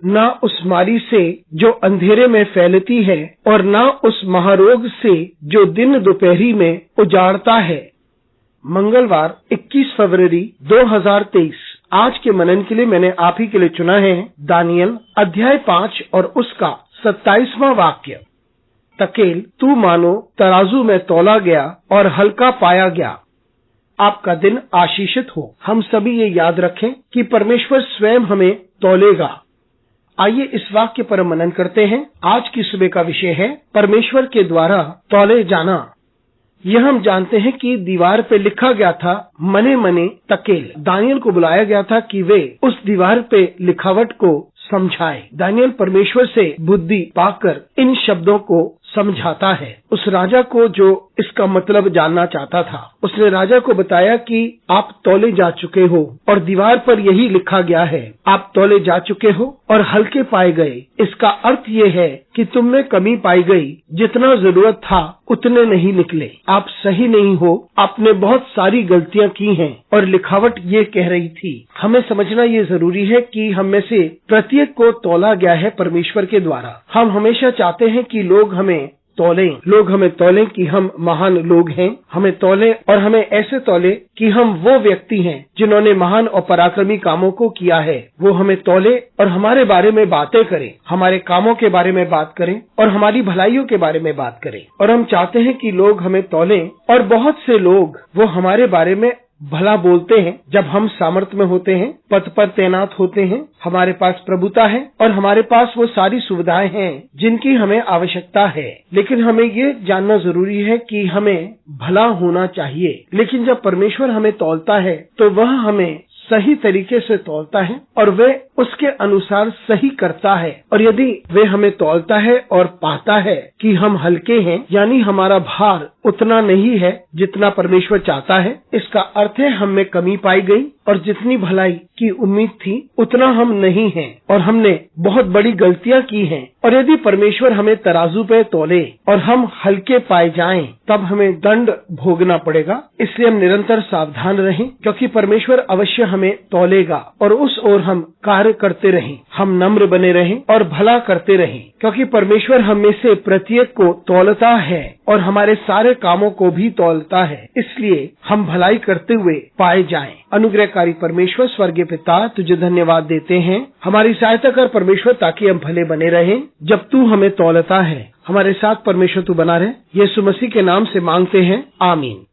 ना उस मारी से जो अंधेरे में फैलती है और ना उस महारोग से जो दिन दोपहरी में उजाड़ता है। मंगलवार 21 फरवरी 2023। आज के मनन के लिए मैंने आप ही के लिए चुना है दानियल अध्याय 5 और उसका 27वां वाक्य। तकेल, तू मानो तराजू में तौला गया और हल्का पाया गया। आपका दिन आशीषित हो। हम सभी ये याद रखें कि परमेश्वर स्वयं हमें तौलेगा। आइए इस वाक्य पर मनन करते हैं। आज की सुबह का विषय है परमेश्वर के द्वारा तौले जाना। यह हम जानते हैं कि दीवार पे लिखा गया था, मने मने तकेल। दानियल को बुलाया गया था कि वे उस दीवार पे लिखावट को समझाए। दानियल परमेश्वर से बुद्धि पाकर इन शब्दों को समझाता है उस राजा को जो इसका मतलब जानना चाहता था। उसने राजा को बताया कि आप तौले जा चुके हो और दीवार पर यही लिखा गया है, आप तौले जा चुके हो और हल्के पाए गए। इसका अर्थ ये है कि तुम में कमी पाई गई, जितना जरूरत था उतने नहीं निकले। आप सही नहीं हो, आपने बहुत सारी गलतियां की हैं और लिखावट ये कह रही थी। हमें समझना ये जरूरी है कि हम में से प्रत्येक को तौला गया है परमेश्वर के द्वारा। हम हमेशा चाहते हैं कि लोग हमें तौलें कि हम महान लोग हैं। हमें तौलें और हमें ऐसे तौले कि हम वो व्यक्ति हैं जिन्होंने महान और पराक्रमी कामों को किया है। वो हमें तौले और हमारे बारे में बातें करें, हमारे कामों के बारे में बात करें और हमारी भलाइयों के बारे में बात करें। और हम चाहते हैं कि लोग हमें तौलें और बहुत से लोग वो हमारे बारे में भला बोलते हैं जब हम सामर्थ्य में होते हैं, पद पर तैनात होते हैं, हमारे पास प्रभुता है और हमारे पास वो सारी सुविधाएं हैं जिनकी हमें आवश्यकता है। लेकिन हमें ये जानना जरूरी है कि हमें भला होना चाहिए। लेकिन जब परमेश्वर हमें तौलता है तो वह हमें सही तरीके से तौलता है और वे उसके अनुसार सही करता है। और यदि वे हमें तौलता है और पाता है कि हम हल्के हैं, यानी हमारा भार उतना नहीं है जितना परमेश्वर चाहता है, इसका अर्थ है हम में कमी पाई गई और जितनी भलाई की उम्मीद थी उतना हम नहीं हैं और हमने बहुत बड़ी गलतियां की हैं। और यदि परमेश्वर हमें तराजू पे तौले और हम हल्के पाए जाएं, तब हमें दंड भोगना पड़ेगा। इसलिए हम निरंतर सावधान रहें, क्योंकि परमेश्वर अवश्य हमें तौलेगा और उस ओर हम कार्य करते रहें। हम नम्र बने रहें और भला करते रहें, क्योंकि परमेश्वर हम में से प्रत्येक को तौलता है और हमारे सारे कामों को भी तौलता है। इसलिए हम भलाई करते हुए पाए जाएं। अनुग्रहकारी परमेश्वर स्वर्गीय पिता, तुझे धन्यवाद देते हैं। हमारी सहायता कर परमेश्वर, ताकि हम भले बने रहें जब तू हमें तौलता है। हमारे साथ परमेश्वर तू बना रहे। यीशु मसीह के नाम से मांगते हैं, आमीन।